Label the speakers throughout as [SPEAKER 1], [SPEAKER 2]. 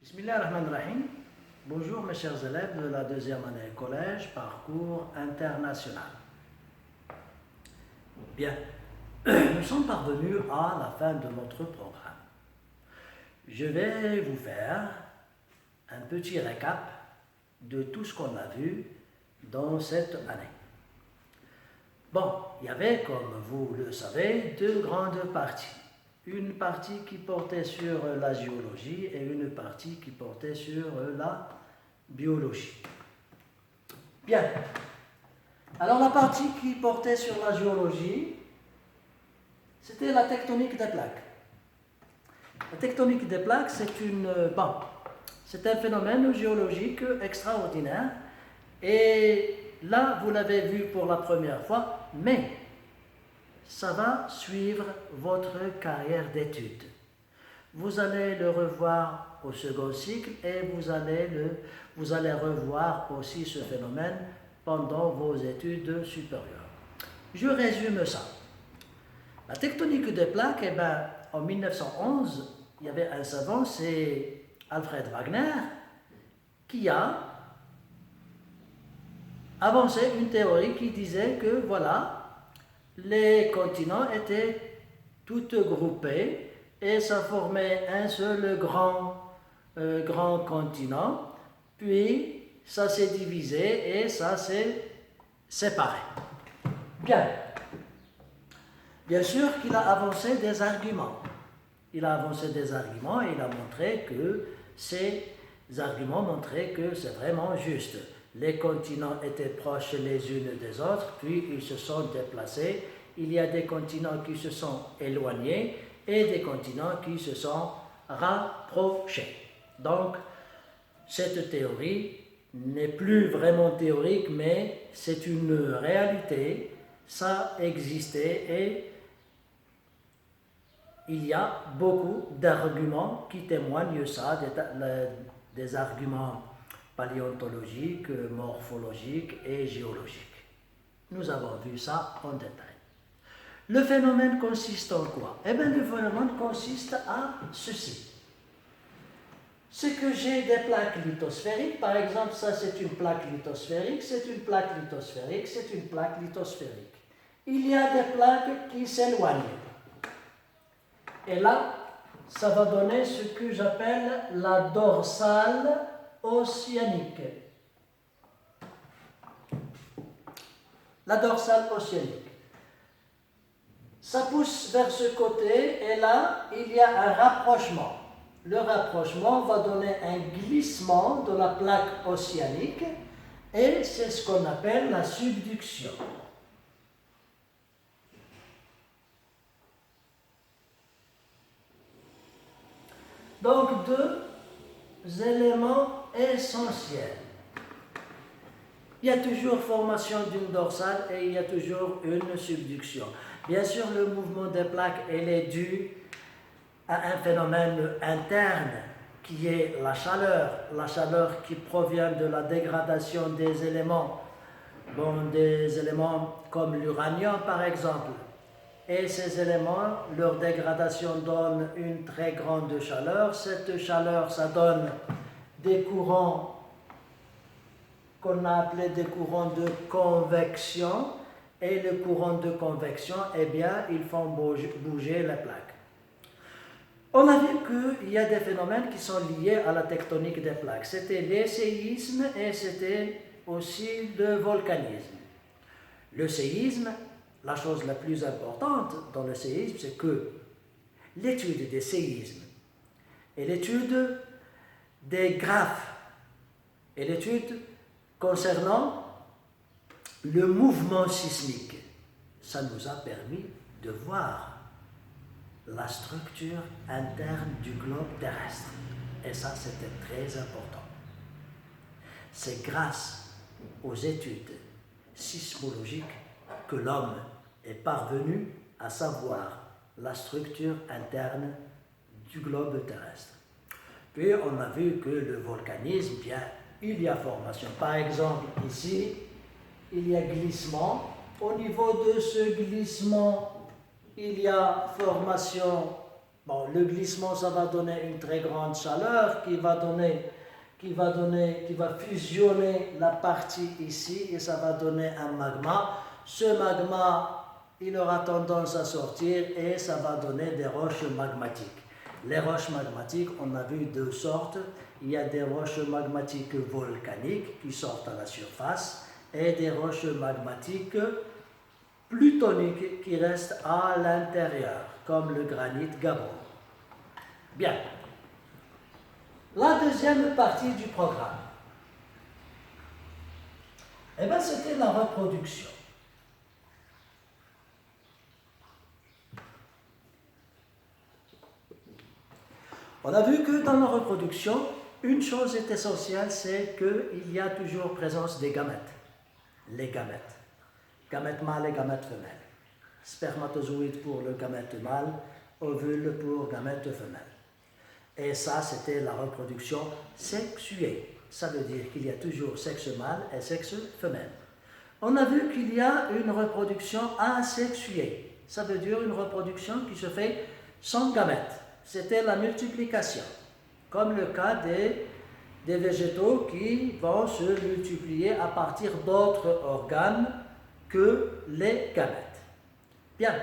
[SPEAKER 1] Bismillahirrahmanirrahim. Bonjour mes chers élèves de la deuxième année collège, parcours international. Bien, nous sommes parvenus à la fin de notre programme. Je vais vous faire un petit récap de tout ce qu'on a vu dans cette année. Bon, il y avait, comme vous le savez, deux grandes parties. Une partie qui portait sur la géologie et une partie qui portait sur la biologie. Bien. Alors la partie qui portait sur la géologie, c'était la tectonique des plaques. La tectonique des plaques, c'est un phénomène géologique extraordinaire. Et là, vous l'avez vu pour la première fois, mais ça va suivre votre carrière d'études. Vous allez le revoir au second cycle et vous allez revoir aussi ce phénomène pendant vos études supérieures. Je résume ça. La tectonique des plaques, en 1911, il y avait un savant, c'est Alfred Wagner, qui a avancé une théorie qui disait que voilà, les continents étaient tous groupés et ça formait un seul grand continent, puis ça s'est divisé et ça s'est séparé. Bien sûr qu'il a avancé des arguments. Il a avancé des arguments et il a montré que ces arguments montraient que c'est vraiment juste. Les continents étaient proches les unes des autres, puis ils se sont déplacés. Il y a des continents qui se sont éloignés et des continents qui se sont rapprochés. Donc, cette théorie n'est plus vraiment théorique, mais c'est une réalité. Ça existait et il y a beaucoup d'arguments qui témoignent ça, des arguments paléontologiques, morphologiques et géologiques. Nous avons vu ça en détail. Le phénomène consiste en quoi? Le phénomène consiste à ceci. C'est que j'ai des plaques lithosphériques, par exemple, ça c'est une plaque lithosphérique, c'est une plaque lithosphérique, c'est une plaque lithosphérique. Il y a des plaques qui s'éloignent. Et là, ça va donner ce que j'appelle la dorsale océanique. La dorsale océanique. Ça pousse vers ce côté et là, il y a un rapprochement. Le rapprochement va donner un glissement de la plaque océanique et c'est ce qu'on appelle la subduction. Donc, deux éléments essentiels. Il y a toujours formation d'une dorsale et il y a toujours une subduction. Bien sûr, le mouvement des plaques est dû à un phénomène interne qui est la chaleur qui provient de la dégradation des éléments, des éléments comme l'uranium par exemple. Et ces éléments, leur dégradation donne une très grande chaleur. Cette chaleur, ça donne des courants qu'on a appelés des courants de convection. Et les courants de convection, ils font bouger les plaques. On a vu qu'il y a des phénomènes qui sont liés à la tectonique des plaques. C'était les séismes et c'était aussi le volcanisme. Le séisme, la chose la plus importante dans le séisme, c'est que l'étude des séismes et l'étude des graphes et l'étude concernant le mouvement sismique, ça nous a permis de voir la structure interne du globe terrestre. Et ça, c'était très important. C'est grâce aux études sismologiques que l'homme est parvenu à savoir la structure interne du globe terrestre. Puis on a vu que le volcanisme, il y a formation. Par exemple, ici, il y a glissement. Au niveau de ce glissement, il y a formation Bon, le glissement, ça va donner une très grande chaleur qui va fusionner la partie ici et ça va donner un magma. Ce magma, il aura tendance à sortir et ça va donner des roches magmatiques. Les roches magmatiques, on a vu deux sortes. Il y a des roches magmatiques volcaniques qui sortent à la surface et des roches magmatiques plutoniques qui restent à l'intérieur, comme le granit Gabon. Bien. La deuxième partie du programme, eh bien, c'était la reproduction. On a vu que dans la reproduction, une chose est essentielle, c'est qu'il y a toujours présence des gamètes. Les gamètes. Gamètes mâles et gamètes femelles. Spermatozoïdes pour le gamète mâle, ovule pour gamète femelle. Et ça, c'était la reproduction sexuée. Ça veut dire qu'il y a toujours sexe mâle et sexe femelle. On a vu qu'il y a une reproduction asexuée. Ça veut dire une reproduction qui se fait sans gamètes. C'était la multiplication, comme le cas des végétaux qui vont se multiplier à partir d'autres organes que les gamètes. Bien.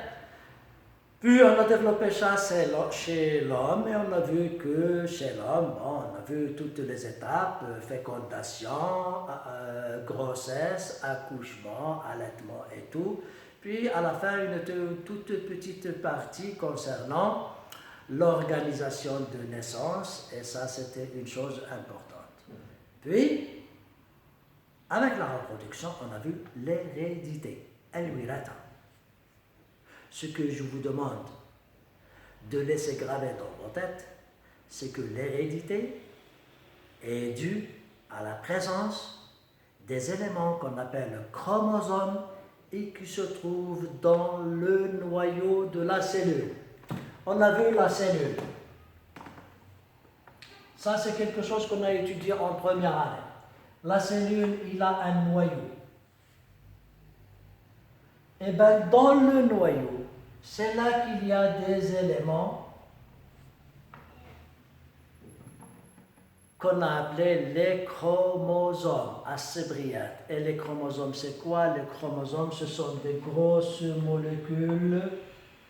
[SPEAKER 1] Puis on a développé ça chez l'homme et on a vu que chez l'homme, bon, on a vu toutes les étapes, fécondation, grossesse, accouchement, allaitement et tout. Puis à la fin, une toute petite partie concernant l'organisation de naissance, et ça c'était une chose importante. Puis, avec la reproduction, on a vu l'hérédité, el-wirata. Ce que je vous demande de laisser graver dans vos têtes, c'est que l'hérédité est due à la présence des éléments qu'on appelle chromosomes et qui se trouvent dans le noyau de la cellule. On a vu la cellule. Ça, c'est quelque chose qu'on a étudié en première année. La cellule, il a un noyau. Et bien, dans le noyau, c'est là qu'il y a des éléments qu'on a appelés les chromosomes, assébriates. Et les chromosomes, c'est quoi? Les chromosomes, ce sont des grosses molécules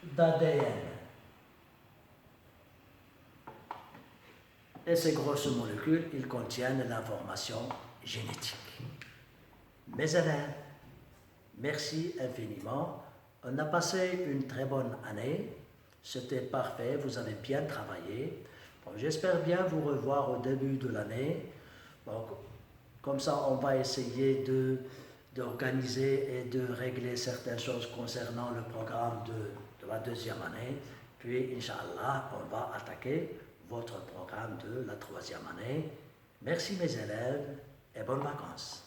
[SPEAKER 1] d'ADN. Et ces grosses molécules, ils contiennent l'information génétique. Mes élèves, merci infiniment. On a passé une très bonne année. C'était parfait, vous avez bien travaillé. Bon, j'espère bien vous revoir au début de l'année. Bon, comme ça, on va essayer d'organiser et de régler certaines choses concernant le programme de la deuxième année. Puis, Inch'Allah, on va attaquer votre programme de la troisième année. Merci mes élèves et bonnes vacances.